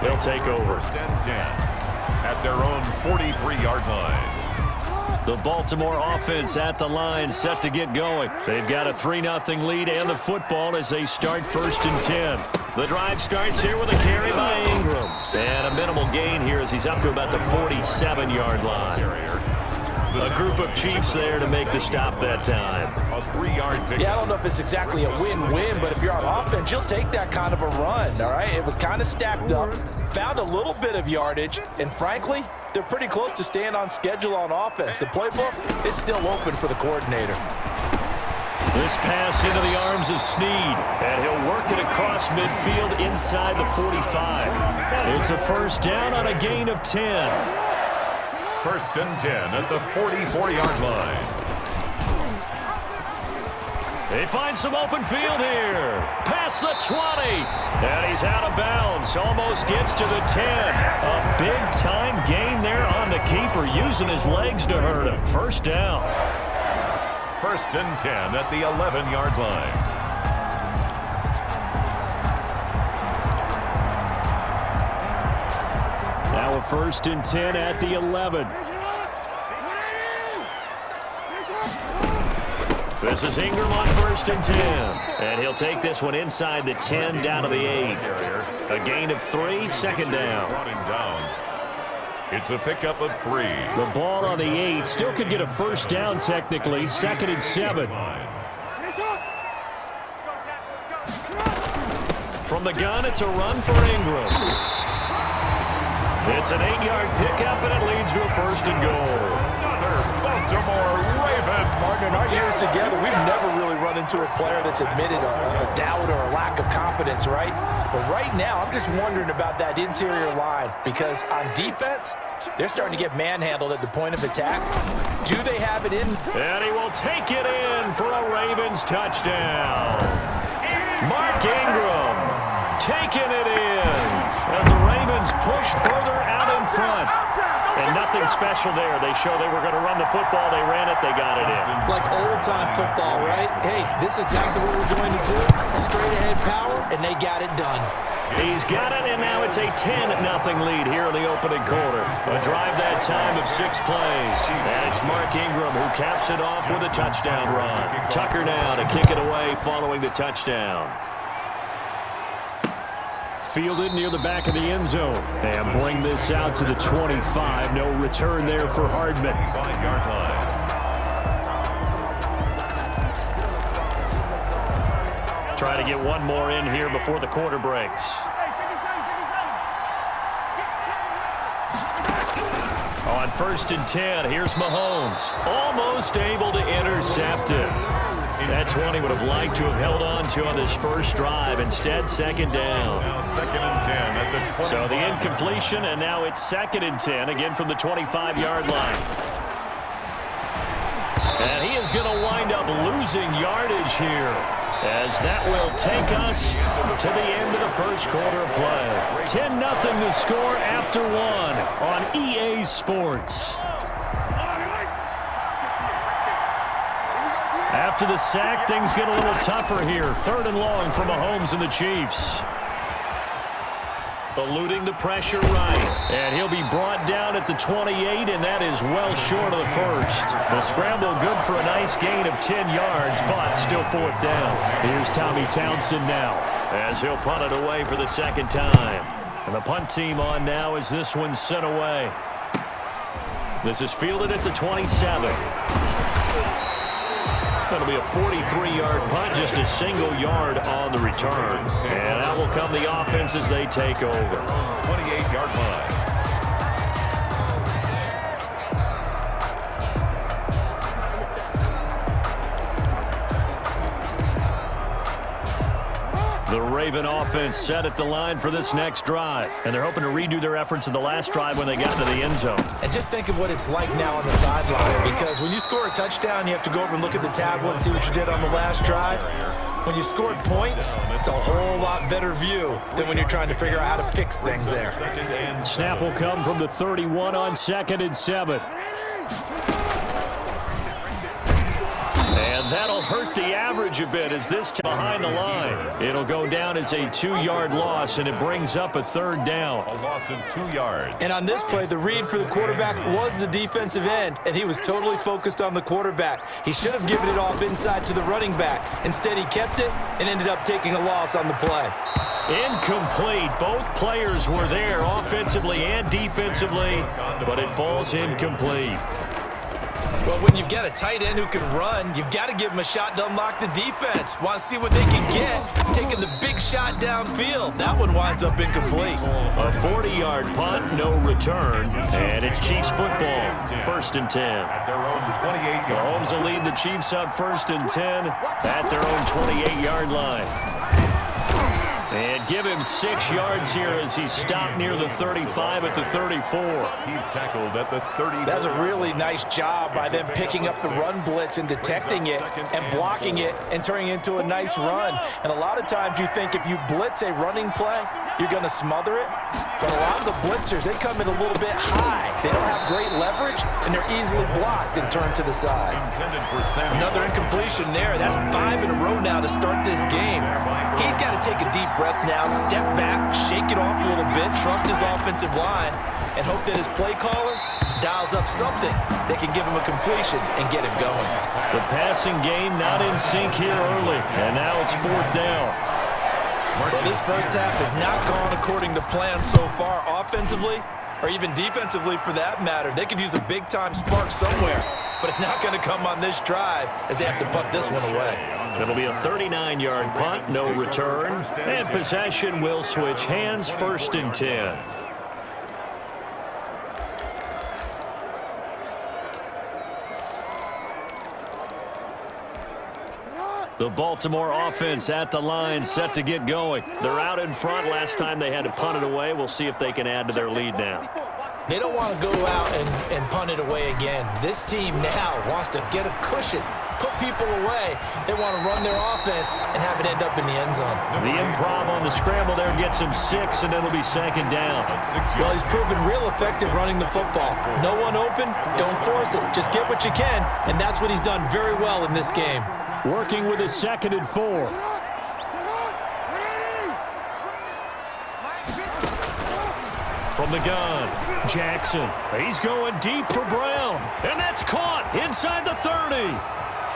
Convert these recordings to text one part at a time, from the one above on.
They'll take over. First and 10 at their own 43-yard line. The Baltimore offense at the line, set to get going. They've got a 3-0 lead and the football as they start first and 10. The drive starts here with a carry by Ingram. And a minimal gain here as he's up to about the 47-yard line. A group of Chiefs there to make the stop that time. A 3-yard pick. Yeah, I don't know if it's exactly a win-win, but if you're on offense, you'll take that kind of a run, all right? It was kind of stacked up, found a little bit of yardage, and frankly, they're pretty close to staying on schedule on offense. The playbook is still open for the coordinator. This pass into the arms of Snead, and he'll work it across midfield inside the 45. It's a first down on a gain of 10. First and 10 at the 44-yard line. They find some open field here. Past the 20. And he's out of bounds. Almost gets to the 10. A big-time gain there on the keeper, using his legs to hurt him. First down. First and 10 at the 11-yard line. Now a first and 10 at the 11. This is Ingram on first and 10. And he'll take this one inside the 10 down to the 8. A gain of 3, second down. Brought him down. It's a pickup of 3. The ball on the 8 still could get a first down technically. Second and 7. From the gun, it's a run for Ingram. It's an 8-yard pickup, and it leads to a first and goal. Baltimore Ravens. Martin, in our years together, we've never really run into a player that's admitted a doubt or a lack of confidence, right? But right now, I'm just wondering about that interior line because on defense, they're starting to get manhandled at the point of attack. Do they have it in? And he will take it in for a Ravens touchdown. Mark Ingram taking it in as the Ravens push further out in front. And nothing special there. They show they were going to run the football. They ran it. They got it in. Like old-time football, right? Hey, this is exactly what we're going to do. Straight-ahead power, and they got it done. He's got it, and now it's a 10-0 lead here in the opening quarter. A drive that time of 6 plays. And it's Mark Ingram who caps it off with a touchdown run. Tucker now to kick it away following the touchdown. Fielded near the back of the end zone. And bring this out to the 25. No return there for Hardman. 5-yard line. Try to get one more in here before the quarter breaks. On first and 10, here's Mahomes. Almost able to intercept it. That's one he would have liked to have held on to on this first drive. Instead, second down. Now second and 10 at the 25. So the incompletion, and now it's second and 10, again from the 25-yard line. And he is going to wind up losing yardage here, as that will take us to the end of the first quarter of play. 10-0 to score after 1 on EA Sports. After the sack, things get a little tougher here. Third and long for Mahomes and the Chiefs. Eluding the pressure right. And he'll be brought down at the 28, and that is well short of the first. The scramble good for a nice gain of 10 yards, but still fourth down. Here's Tommy Townsend now, as he'll punt it away for the second time. And the punt team on now as this one's sent away. This is fielded at the 27. That'll be a 43-yard punt, just a single yard on the return. And that will come the offense as they take over. 28-yard line. The Raven offense set at the line for this next drive. And they're hoping to redo their efforts in the last drive when they got to the end zone. And just think of what it's like now on the sideline, because when you score a touchdown, you have to go over and look at the tablet and see what you did on the last drive. When you scored points, it's a whole lot better view than when you're trying to figure out how to fix things there. Snap will come from the 31 on second and 7. And that'll hurt the average a bit as this behind the line. It'll go down as a 2-yard loss, and it brings up a 3rd down. A loss of 2 yards. And on this play, the read for the quarterback was the defensive end, and he was totally focused on the quarterback. He should have given it off inside to the running back. Instead, he kept it and ended up taking a loss on the play. Incomplete. Both players were there offensively and defensively, but it falls incomplete. Well, when you've got a tight end who can run, you've got to give him a shot to unlock the defense. Want to see what they can get, taking the big shot downfield. That one winds up incomplete. A 40-yard punt, no return, and it's Chiefs football. 1st and 10. At their own 28 yard. Mahomes will lead the Chiefs up 1st and 10 at their own 28-yard line. And give him 6 yards here as he's stopped near the 35 at the 34. He's tackled at the 30. That's a really nice job by them picking up the run blitz and detecting it and blocking it and turning it into a nice run. And a lot of times you think if you blitz a running play, you're going to smother it. But a lot of the blitzers, they come in a little bit high. They don't have great leverage, and they're easily blocked and turned to the side. Intended for Samuel. Another incompletion there. That's 5 in a row now to start this game. He's got to take a deep breath now, step back, shake it off a little bit, trust his offensive line, and hope that his play caller dials up something that can give him a completion and get him going. The passing game not in sync here early, and now it's 4th down. Well, this first half has not gone according to plan so far offensively, or even defensively for that matter. They could use a big-time spark somewhere, but it's not going to come on this drive as they have to punt this one away. It'll be a 39-yard punt, no return, and possession will switch hands. 1st and 10. The Baltimore offense at the line, set to get going. They're out in front. Last time they had to punt it away. We'll see if they can add to their lead now. They don't want to go out and punt it away again. This team now wants to get a cushion, put people away. They want to run their offense and have it end up in the end zone. The improv on the scramble there gets him 6, and it'll be 2nd down. Well, he's proven real effective running the football. No one open, don't force it. Just get what you can, and that's what he's done very well in this game. Working with his 2nd and 4. From the gun, Jackson. He's going deep for Brown. And that's caught inside the 30.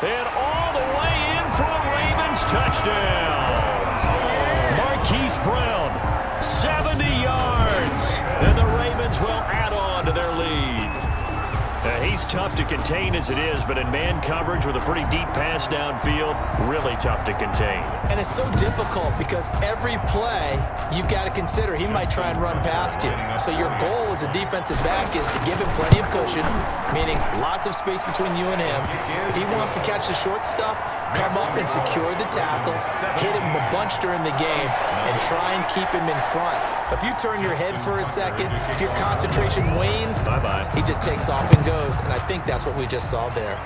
And all the way in for a Ravens touchdown. Marquise Brown, 70 yards. And the Ravens will add on to their lead. He's tough to contain as it is, but in man coverage with a pretty deep pass downfield, really tough to contain. And it's so difficult because every play you've got to consider he might try and run past you. So your goal as a defensive back is to give him plenty of cushion, meaning lots of space between you and him. If he wants to catch the short stuff, come up and secure the tackle, hit him a bunch during the game, and try and keep him in front. If you turn your head for a second, if your concentration wanes, he just takes off and goes, and I think that's what we just saw there.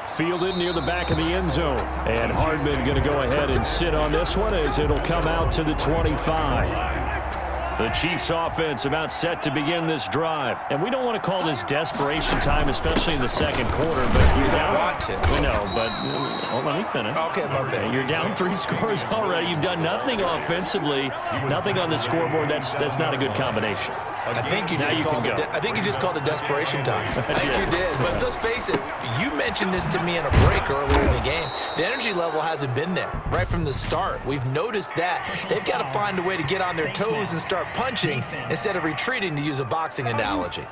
Fielded near the back of the end zone, and Hardman going to go ahead and sit on this one as it'll come out to the 25. The Chiefs offense about set to begin this drive. And we don't want to call this desperation time, especially in the second quarter, but you're down. Want to. We know, but let me finish. Okay, my bad. You're down 3 scores already. You've done nothing offensively, nothing on the scoreboard. That's not a good combination. I think you just called it desperation time. I think you did. But let's face it, you mentioned this to me in a break earlier in the game. The energy level hasn't been there right from the start. We've noticed that. They've got to find a way to get on their toes and start punching instead of retreating, to use a boxing analogy.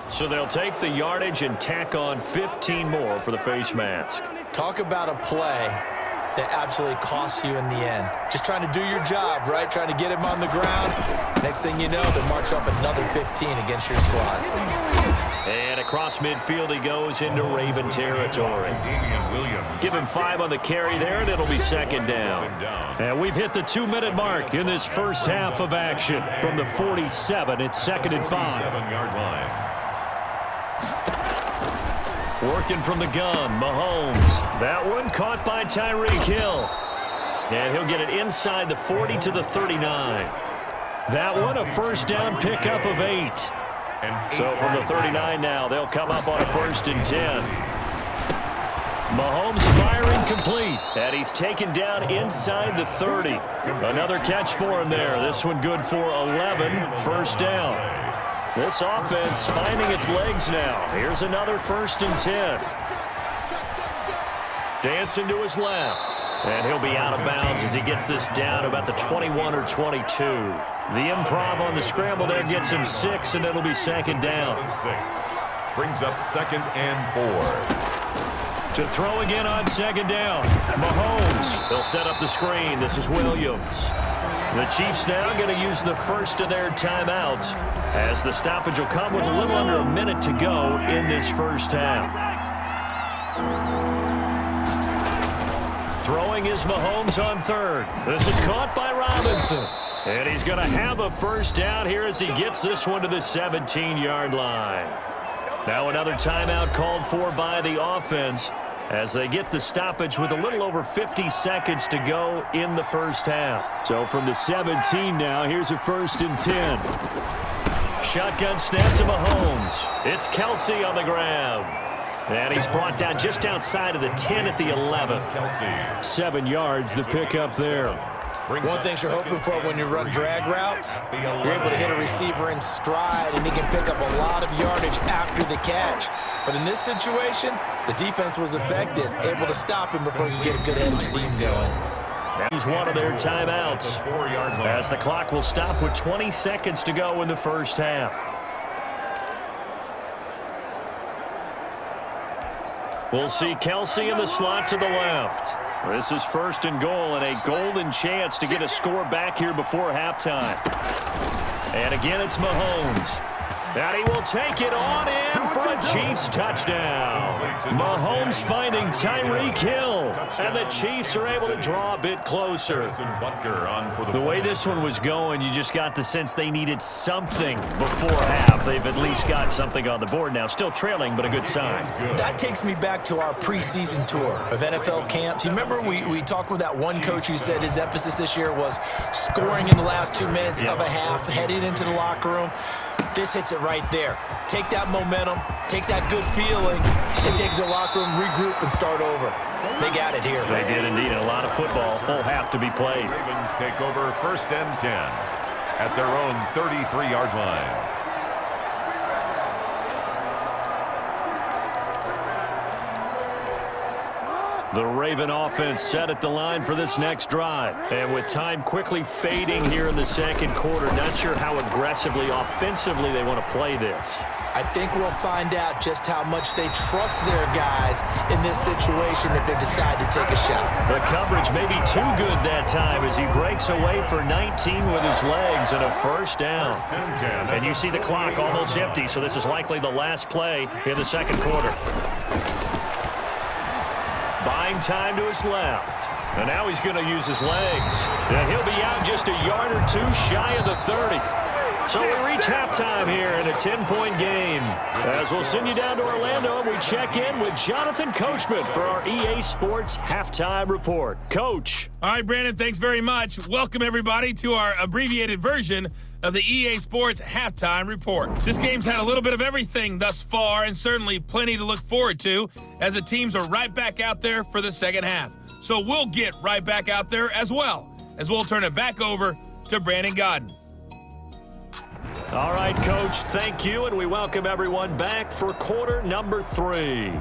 So they'll take the yardage and tack on 15 more for the face mask. Talk about a play that absolutely costs you in the end. Just trying to do your job, right? Trying to get him on the ground. Next thing you know, they march off another 15 against your squad. And across midfield he goes into Raven territory. Give him 5 on the carry there, and it'll be 2nd down. And we've hit the 2-minute mark in this first half of action. From the 47, it's 2nd and 5. 7-yard line. Working from the gun, Mahomes. That one caught by Tyreek Hill. And he'll get it inside the 40 to the 39. That one a first down pickup of 8. So from the 39 now, they'll come up on a 1st and 10. Mahomes firing complete, and he's taken down inside the 30. Another catch for him there. This one good for 11, first down. This offense finding its legs now. Here's another 1st and 10. Dancing to his left. And he'll be out of bounds as he gets this down about the 21 or 22. The improv on the scramble there gets him 6, and it'll be 2nd down. 6. Brings up 2nd and 4. To throw again on 2nd down. Mahomes. He'll set up the screen. This is Williams. The Chiefs now going to use the first of their timeouts as the stoppage will come with a little under a minute to go in this first half. Throwing is Mahomes on 3rd. This is caught by Robinson. And he's going to have a first down here as he gets this one to the 17-yard line. Now another timeout called for by the offense as they get the stoppage with a little over 50 seconds to go in the first half. So from the 17 now, here's a 1st and 10. Shotgun snap to Mahomes. It's Kelsey on the grab. And he's brought down just outside of the 10 at the 11. 7 yards, the pickup there. One thing you're hoping for when you run drag routes, you're able to hit a receiver in stride, and he can pick up a lot of yardage after the catch. But in this situation, the defense was effective, able to stop him before you get a good head of steam going. Use one of their timeouts as the clock will stop with 20 seconds to go in the first half. We'll see Kelsey in the slot to the left. This is 1st and goal and a golden chance to get a score back here before halftime. And again, it's Mahomes. And he will take it on in for a Chiefs touchdown. Mahomes finding Tyreek Hill. And the Chiefs are able to draw a bit closer. The way this one was going, you just got the sense they needed something before half. They've at least got something on the board now. Still trailing, but a good sign. That takes me back to our preseason tour of NFL camps. You remember we talked with that one coach who said his emphasis this year was scoring in the last 2 minutes of a half, heading into the locker room. This hits it right there. Take that momentum, take that good feeling, and take the locker room, regroup, and start over. They got it here. They did indeed. A lot of football, full half to be played. Ravens take over 1st and 10 at their own 33-yard line. The Raven offense set at the line for this next drive. And with time quickly fading here in the 2nd quarter, not sure how aggressively, offensively they want to play this. I think we'll find out just how much they trust their guys in this situation if they decide to take a shot. The coverage may be too good that time as he breaks away for 19 with his legs and a first down. And you see the clock almost empty, so this is likely the last play in the 2nd quarter. Buying time to his left. And now he's going to use his legs. And he'll be out just a yard or 2 shy of the 30. So we reach halftime here in a 10-point game. As we'll send you down to Orlando, and we check in with Jonathan Coachman for our EA Sports Halftime Report. Coach. All right, Brandon, thanks very much. Welcome, everybody, to our abbreviated version of the EA Sports Halftime Report. This game's had a little bit of everything thus far, and certainly plenty to look forward to, as the teams are right back out there for the second half. So we'll get right back out there as well, as we'll turn it back over to Brandon Godden. All right, Coach, thank you, and we welcome everyone back for quarter number 3.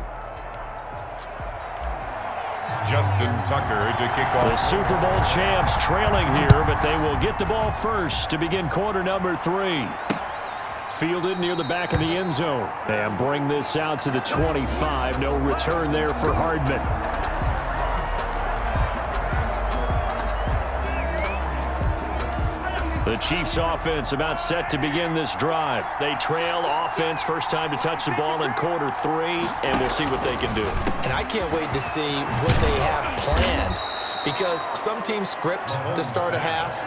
Justin Tucker to kick off. The Super Bowl champs trailing here, but they will get the ball first to begin quarter number 3. Fielded near the back of the end zone. And bring this out to the 25. No return there for Hardman. The Chiefs offense about set to begin this drive. They trail offense, first time to touch the ball in quarter 3, and we'll see what they can do. And I can't wait to see what they have planned, because some teams script to start a half.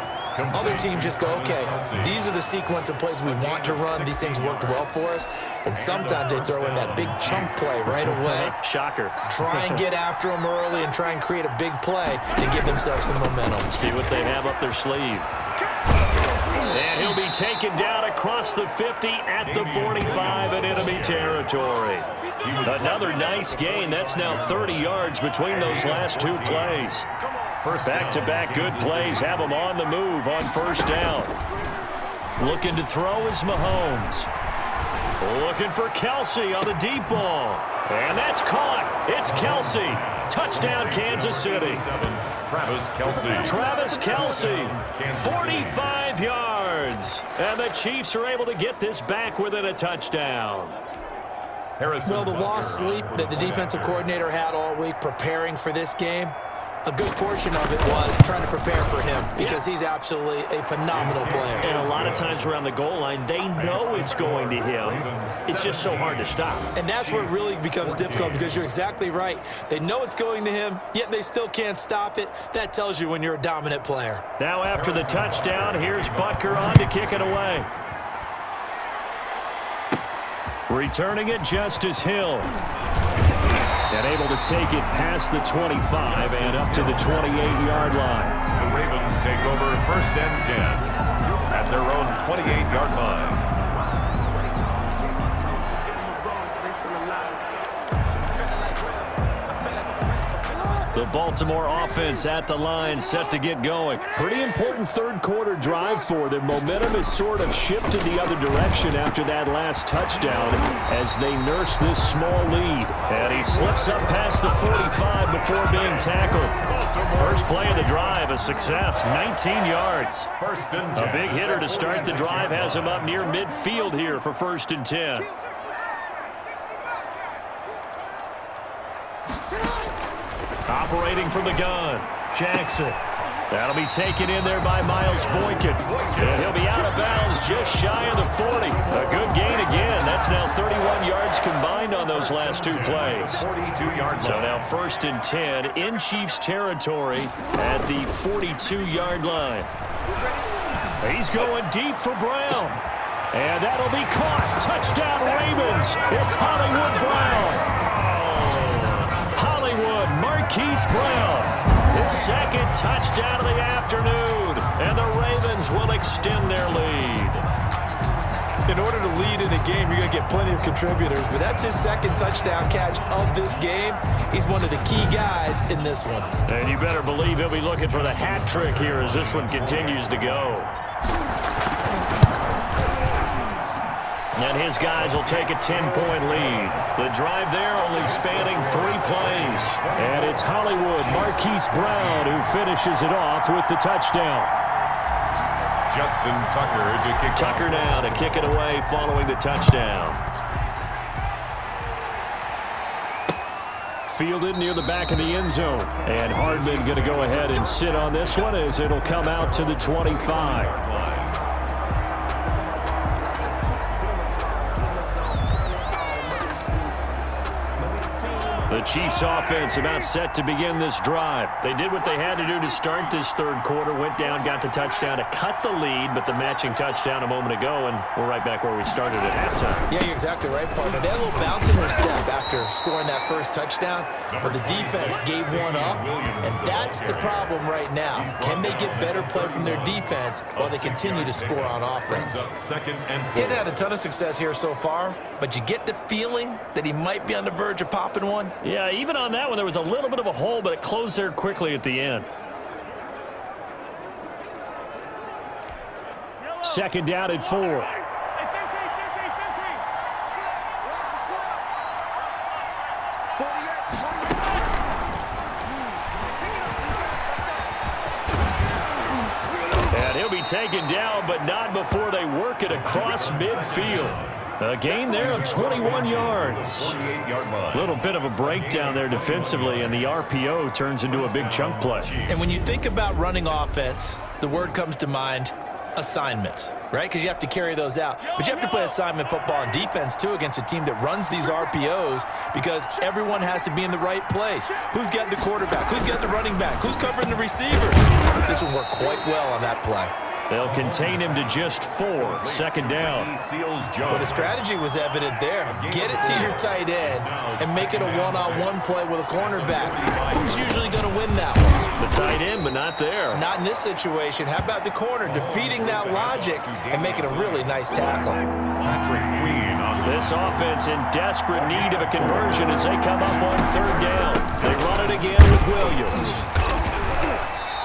Other teams just go, okay, these are the sequence of plays we want to run. These things worked well for us. And sometimes they throw in that big chunk play right away. Shocker. Try and get after them early and try and create a big play to give themselves some momentum. See what they have up their sleeve. And he'll be taken down across the 50 at the 45 in enemy territory. Another nice gain. That's now 30 yards between those last two plays. Back-to-back good plays have him on the move on first down. Looking to throw is Mahomes. Looking for Kelsey on the deep ball. And that's caught. It's Kelsey. Touchdown, Kansas City. Travis Kelsey, 45 yards. And the Chiefs are able to get this back within a touchdown. Well, the lost sleep that the defensive coordinator had all week preparing for this game, a good portion of it was trying to prepare for him because he's absolutely a phenomenal player. And a lot of times around the goal line, they know it's going to him. It's just so hard to stop. And that's where it really becomes difficult because you're exactly right. They know it's going to him, yet they still can't stop it. That tells you when you're a dominant player. Now after the touchdown, here's Butker on to kick it away. Returning it, Justice Hill. And able to take it past the 25 and up to the 28-yard line. The Ravens take over 1st and 10 at their own 28-yard line. The Baltimore offense at the line, set to get going. Pretty important third-quarter drive for them. Momentum has sort of shifted the other direction after that last touchdown as they nurse this small lead. And he slips up past the 45 before being tackled. First play of the drive, a success, 19 yards. A big hitter to start the drive has him up near midfield here for 1st and 10. Operating from the gun, Jackson. That'll be taken in there by Miles Boykin. And he'll be out of bounds just shy of the 40. A good gain again. That's now 31 yards combined on those last two plays. 42-yard line. So now 1st and 10 in Chiefs territory at the 42-yard line. He's going deep for Brown. And that'll be caught. Touchdown Ravens. It's Hollywood Brown. Hollywood, Marquise Brown, his second touchdown of the afternoon, and the Ravens will extend their lead. In order to lead in a game, you're going to get plenty of contributors, but that's his second touchdown catch of this game. He's one of the key guys in this one. And you better believe he'll be looking for the hat trick here as this one continues to go. And his guys will take a 10-point lead. The drive there only spanning 3 plays. And it's Hollywood, Marquise Brown, who finishes it off with the touchdown. Justin Tucker to kick. Tucker now to kick it away following the touchdown. Fielded near the back of the end zone. And Hardman going to go ahead and sit on this one as it'll come out to the 25. The Chiefs offense about set to begin this drive. They did what they had to do to start this third quarter, went down, got the touchdown to cut the lead, but the matching touchdown a moment ago, and we're right back where we started at halftime. Yeah, you're exactly right, partner. They had a little bounce in their step after scoring that first touchdown, but the defense gave one up, and that's the problem right now. Can they get better play from their defense while they continue to score on offense? Getting had a ton of success here so far, but you get the feeling that he might be on the verge of popping one. Yeah, even on that one, there was a little bit of a hole, but it closed there quickly at the end. Second down at 4. And he'll be taken down, but not before they work it across midfield. A gain there of 21 yards. A little bit of a breakdown there defensively, and the RPO turns into a big chunk play. And when you think about running offense, the word comes to mind, assignments, right? Because you have to carry those out. But you have to play assignment football on defense, too, against a team that runs these RPOs because everyone has to be in the right place. Who's getting the quarterback? Who's getting the running back? Who's covering the receivers? This will work quite well on that play. They'll contain him to just 4. Second down. He seals Jones. Well, the strategy was evident there. Get it to your tight end and make it a one-on-one play with a cornerback. Who's usually going to win that one? The tight end, but not there. Not in this situation. How about the corner defeating that logic and making a really nice tackle? Patrick Queen on This offense in desperate need of a conversion as they come up on third down. They run it again with Williams.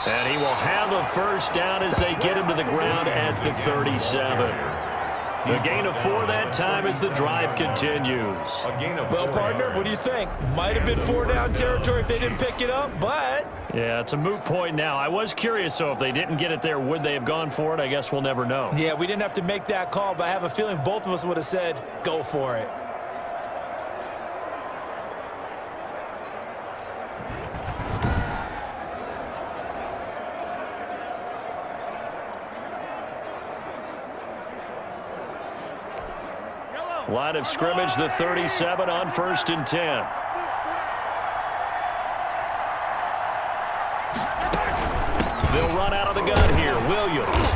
And he will have a first down as they get him to the ground at the 37. The gain of 4 that time as the drive continues. a gain of Well, 4 partner, yards. what do you think? Might have been 4-down territory if they didn't pick it up, but Yeah, it's a moot point now. I was curious, so if they didn't get it there, would they have gone for it? I guess we'll never know. yeah, we didn't have to make that call, but I have a feeling both of us would have said, go for it. Line of scrimmage, the 37 on 1st and 10. They'll run out of the gun here. Williams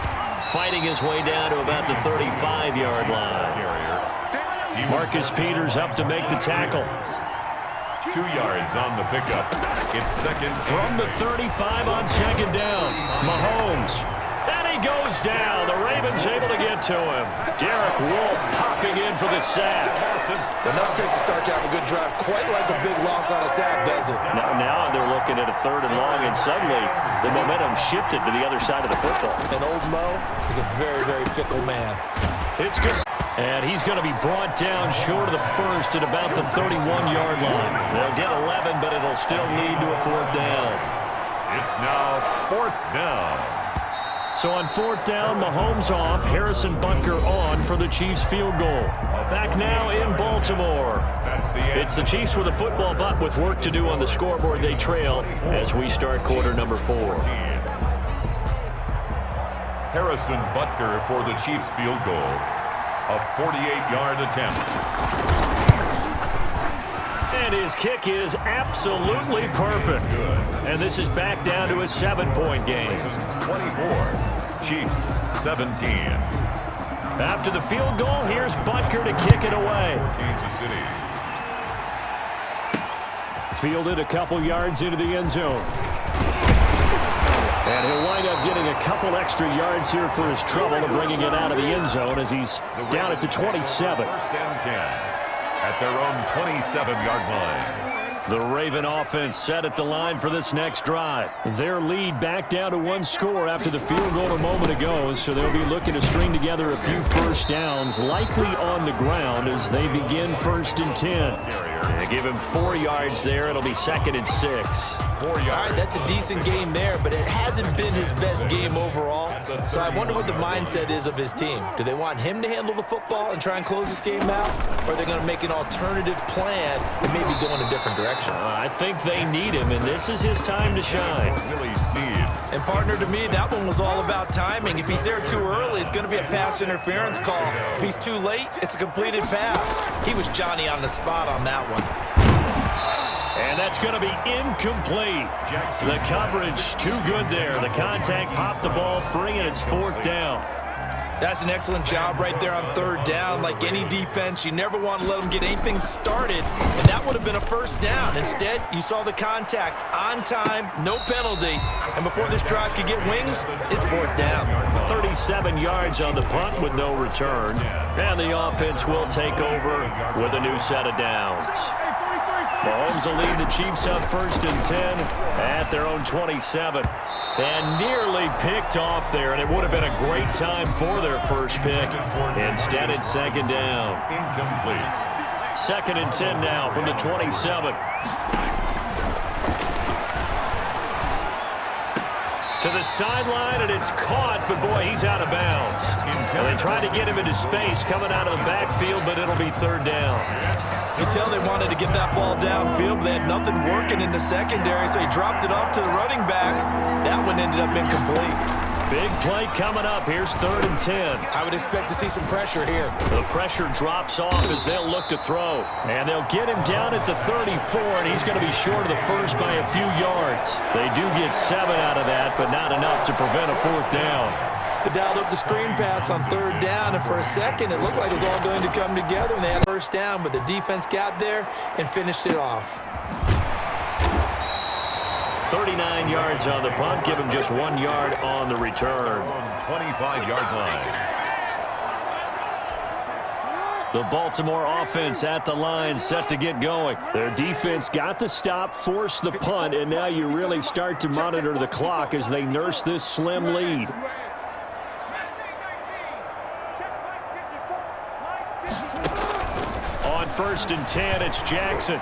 fighting his way down to about the 35-yard line. Marcus Peters up to make the tackle. 2 yards on the pickup. It's second. From the 35 on second down, Mahomes. And he goes down. The Ravens able to get to him. Derek Wolfe popping in for the sack. Enough takes to start to have a good drive. Quite like a big loss on a sack, does it? Now they're looking at a 3rd and long, and suddenly the momentum shifted to the other side of the football. And old Mo is a very, very fickle man. It's good. And he's going to be brought down short of the first at about the 31-yard line. They'll get 11, but it'll still lead to a 4th down. It's now 4th down. So on 4th down, Mahomes off, Harrison Butker on for the Chiefs field goal. Back now in Baltimore. That's the end. It's the Chiefs with a football, but with work to do on the scoreboard. They trail as we start quarter number 4. Harrison Butker for the Chiefs field goal. A 48-yard attempt. And his kick is absolutely perfect. And this is back down to a 7-point game. 24. Chiefs 17. After the field goal, here's Butker to kick it away. Kansas City. Fielded a couple yards into the end zone. And he'll wind up getting a couple extra yards here for his trouble and bringing it out of the end zone as he's down at the 27. 1st and 10 at their own 27-yard line. The Raven offense set at the line for this next drive. Their lead back down to 1 score after the field goal a moment ago, so they'll be looking to string together a few first downs, likely on the ground as they begin 1st and 10. They give him 4 yards there. It'll be 2nd and 6. 4 All right, yards. that's a decent game there, but it hasn't been his best game overall. So I wonder what the mindset is of his team. Do they want him to handle the football and try and close this game out? Or are they going to make an alternative plan and maybe go in a different direction? I think they need him, and this is his time to shine. Willie Snead. And partner, to me, that one was all about timing. If he's there too early, it's going to be a pass interference call. If he's too late, it's a completed pass. He was Johnny on the spot on that one. And that's going to be incomplete. The coverage too good there. The contact popped the ball free, and it's 4th down. That's an excellent job right there on 3rd down. Like any defense, you never want to let them get anything started, and that would have been a 1st down. Instead, you saw the contact on time, no penalty, and before this drive could get wings, it's 4th down. 37 yards on the punt with no return, and the offense will take over with a new set of downs. Mahomes will lead the Chiefs up 1st and 10 at their own 27. And nearly picked off there, and it would have been a great time for their first pick. Instead, it's 2nd down. Incomplete. 2nd and 10 now from the 27. To the sideline, and it's caught, but boy, he's out of bounds. And they tried to get him into space coming out of the backfield, but it'll be 3rd down. You tell they wanted to get that ball downfield, but they had nothing working in the secondary, so he dropped it off to the running back. That one ended up incomplete. Big play coming up. Here's 3rd and 10. I would expect to see some pressure here. The pressure drops off as they'll look to throw. And they'll get him down at the 34, and he's going to be short of the first by a few yards. They do get 7 out of that, but not enough to prevent a 4th down. They dialed up the screen pass on third down, and for a second, it looked like it was all going to come together, and they had first down, but the defense got there and finished it off. 39 yards on the punt. Give him just 1 yard on the return. 25-yard line. The Baltimore offense at the line, set to get going. Their defense got the stop, forced the punt, and now you really start to monitor the clock as they nurse this slim lead. On 1st and 10, it's Jackson.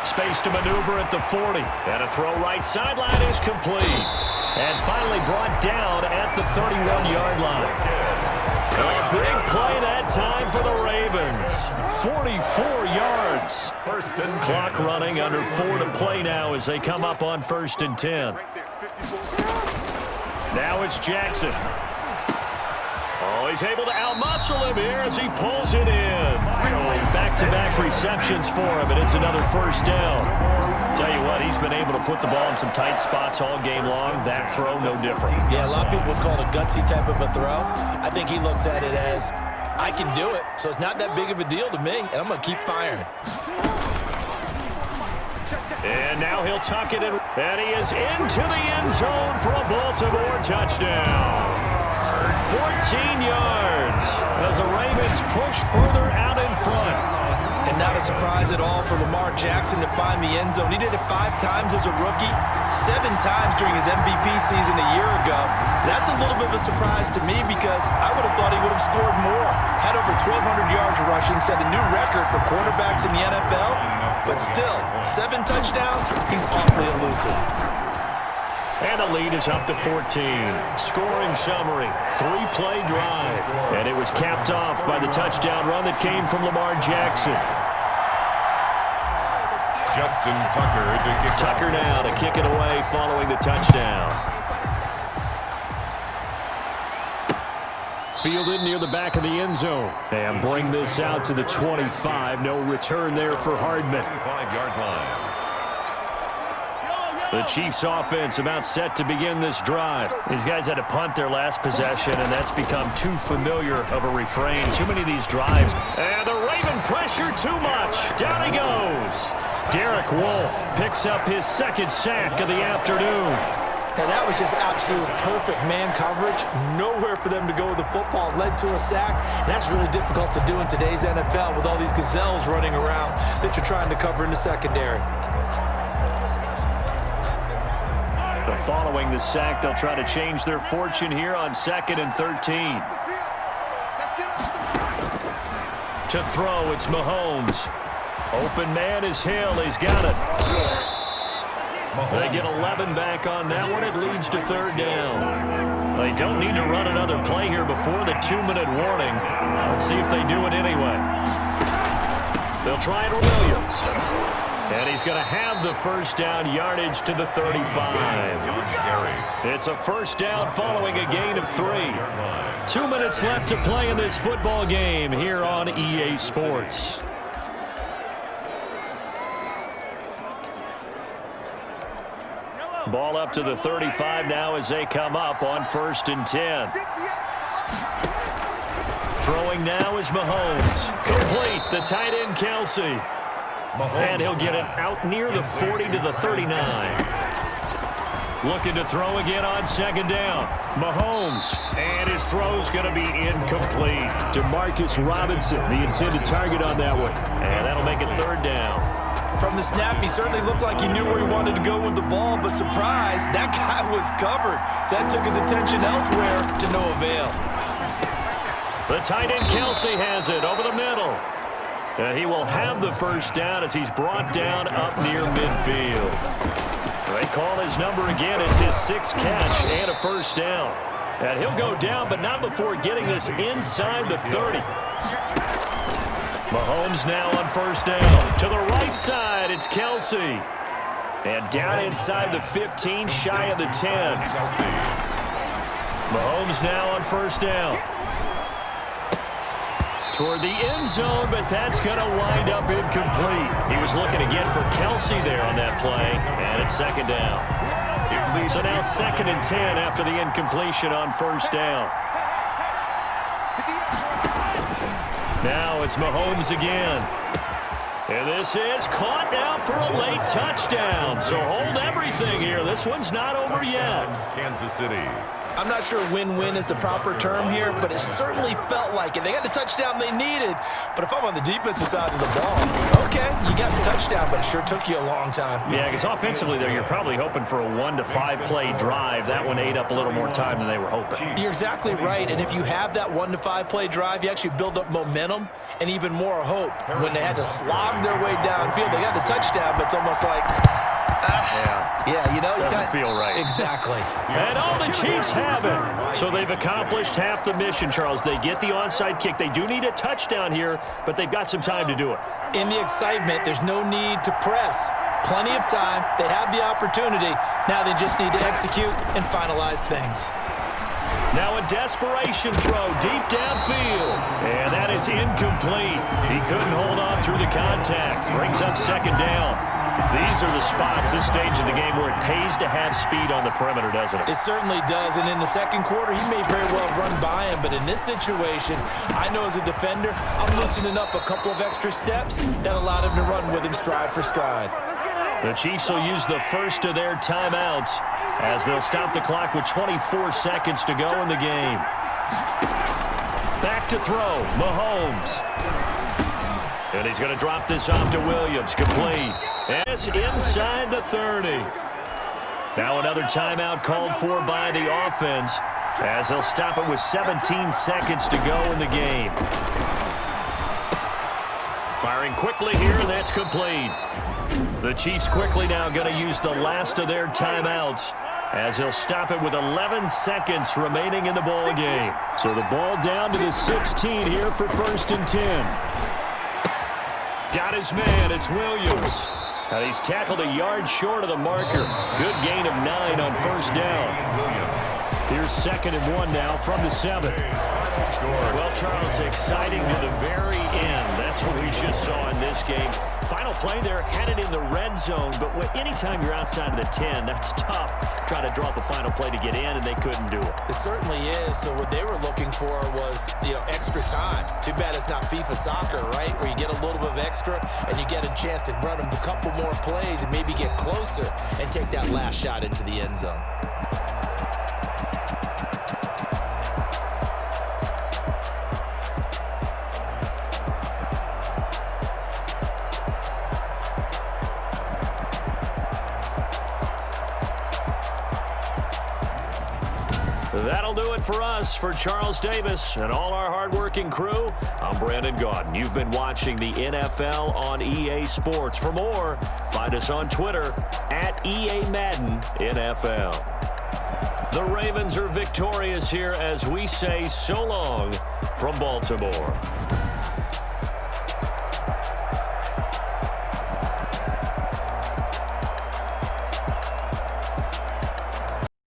Space to maneuver at the 40. And a throw right sideline is complete. And finally brought down at the 31-yard line. A big play that time for the Ravens. 44 yards. Clock running, under 4 to play now as they come up on 1st and 10. Now it's Jackson. Oh, he's able to outmuscle him here as he pulls it in. Back-to-back receptions for him, and it's another first down. Tell you what, he's been able to put the ball in some tight spots all game long. That throw, no different. Yeah, a lot of people would call it a gutsy type of a throw. I think he looks at it as, I can do it, so it's not that big of a deal to me, and I'm going to keep firing. And now he'll tuck it in, and he is into the end zone for a Baltimore touchdown. 14 yards as the Ravens push further out in front. And not a surprise at all for Lamar Jackson to find the end zone. He did it 5 times as a rookie, 7 times during his MVP season a year ago. That's a little bit of a surprise to me because I would have thought he would have scored more. Had over 1,200 yards rushing, set a new record for quarterbacks in the NFL. But still, 7 touchdowns, he's awfully elusive. And the lead is up to 14. Scoring summary, 3-play drive. And it was capped off by the touchdown run that came from Lamar Jackson. Justin Tucker to kick. Tucker now to kick it away following the touchdown. Fielded near the back of the end zone. And bring this out to the 25. No return there for Hardman. 25-yard line. The Chiefs offense about set to begin this drive. These guys had to punt their last possession, and that's become too familiar of a refrain. Too many of these drives. And the Raven pressure too much. Down he goes. Derek Wolfe picks up his 2nd sack of the afternoon. Now that was just absolute perfect man coverage. Nowhere for them to go with the football. Led to a sack. And that's really difficult to do in today's NFL with all these gazelles running around that you're trying to cover in the secondary. Following the sack, they'll try to change their fortune here on 2nd and 13. To throw, it's Mahomes. Open man is Hill. He's got it. They get 11 back on that one. It leads to 3rd down. They don't need to run another play here before the 2-minute warning. Let's see if they do it anyway. They'll try it with Williams. And he's going to have the first down, yardage to the 35. It's a first down following a gain of 3. 2 minutes left to play in this football game here on EA Sports. Ball up to the 35 now as they come up on 1st and 10. Throwing now is Mahomes. Complete, the tight end Kelsey. And he'll get it out near the 40 to the 39. Looking to throw again on 2nd down. Mahomes. And his throw's going to be incomplete. Demarcus Robinson, the intended target on that one. And that'll make it 3rd down. From the snap, he certainly looked like he knew where he wanted to go with the ball, but surprise, that guy was covered. So that took his attention elsewhere to no avail. The tight end Kelsey has it over the middle. And he will have the first down as he's brought down up near midfield. They call his number again. It's his 6th catch and a first down. And he'll go down, but not before getting this inside the 30. Mahomes now on first down. To the right side, it's Kelsey. And down inside the 15, shy of the 10. Mahomes now on first down. Toward the end zone, but that's going to wind up incomplete. He was looking again for Kelsey there on that play, and it's 2nd down. So now 2nd and 10 after the incompletion on first down. Now it's Mahomes again. And this is caught now for a late touchdown. So hold everything here. This one's not over yet. Kansas City. I'm not sure win-win is the proper term here, but it certainly felt like it. They got the touchdown they needed, but if I'm on the defensive side of the ball, okay, you got the touchdown, but it sure took you a long time. Yeah, because offensively, though, you're probably hoping for a 1 to 5 play drive. That one ate up a little more time than they were hoping. You're exactly right, and if you have that 1 to 5 play drive, you actually build up momentum and even more hope. When they had to slog their way downfield, they got the touchdown, but it's almost like, yeah, you know, doesn't feel right. Exactly. And all the Chiefs have it. So they've accomplished half the mission, Charles. They get the onside kick. They do need a touchdown here, but they've got some time to do it. In the excitement, there's no need to press. Plenty of time. They have the opportunity. Now they just need to execute and finalize things. Now a desperation throw deep downfield. And that is incomplete. He couldn't hold on through the contact. Brings up 2nd down. These are the spots, this stage of the game, where it pays to have speed on the perimeter, doesn't it? It certainly does, and in the second quarter, he may very well run by him, but in this situation, I know as a defender, I'm loosening up a couple of extra steps that allowed him to run with him stride for stride. The Chiefs will use the first of their timeouts as they'll stop the clock with 24 seconds to go in the game. Back to throw, Mahomes. And he's going to drop this off to Williams, complete. And it's inside the 30. Now another timeout called for by the offense as they'll stop it with 17 seconds to go in the game. Firing quickly here, and that's complete. The Chiefs quickly now going to use the last of their timeouts as they'll stop it with 11 seconds remaining in the ball game. So the ball down to the 16 here for 1st and 10. Got his man, it's Williams. And he's tackled a yard short of the marker. Good gain of 9 on first down. Here's 2nd and 1 now from the 7. Well, Charles, exciting to the very end. That's what we just saw in this game. Final play there, headed in the red zone, but anytime you're outside of the 10, that's tough. Trying to draw up a final play to get in, and they couldn't do it. It certainly is. So what they were looking for was, extra time. Too bad it's not FIFA soccer, right? Where you get a little bit of extra, and you get a chance to run a couple more plays and maybe get closer and take that last shot into the end zone. That'll do it for us. For Charles Davis and all our hardworking crew, I'm Brandon Gaudin. You've been watching the NFL on EA Sports. For more, find us on Twitter at EA Madden NFL. The Ravens are victorious here as we say so long from Baltimore.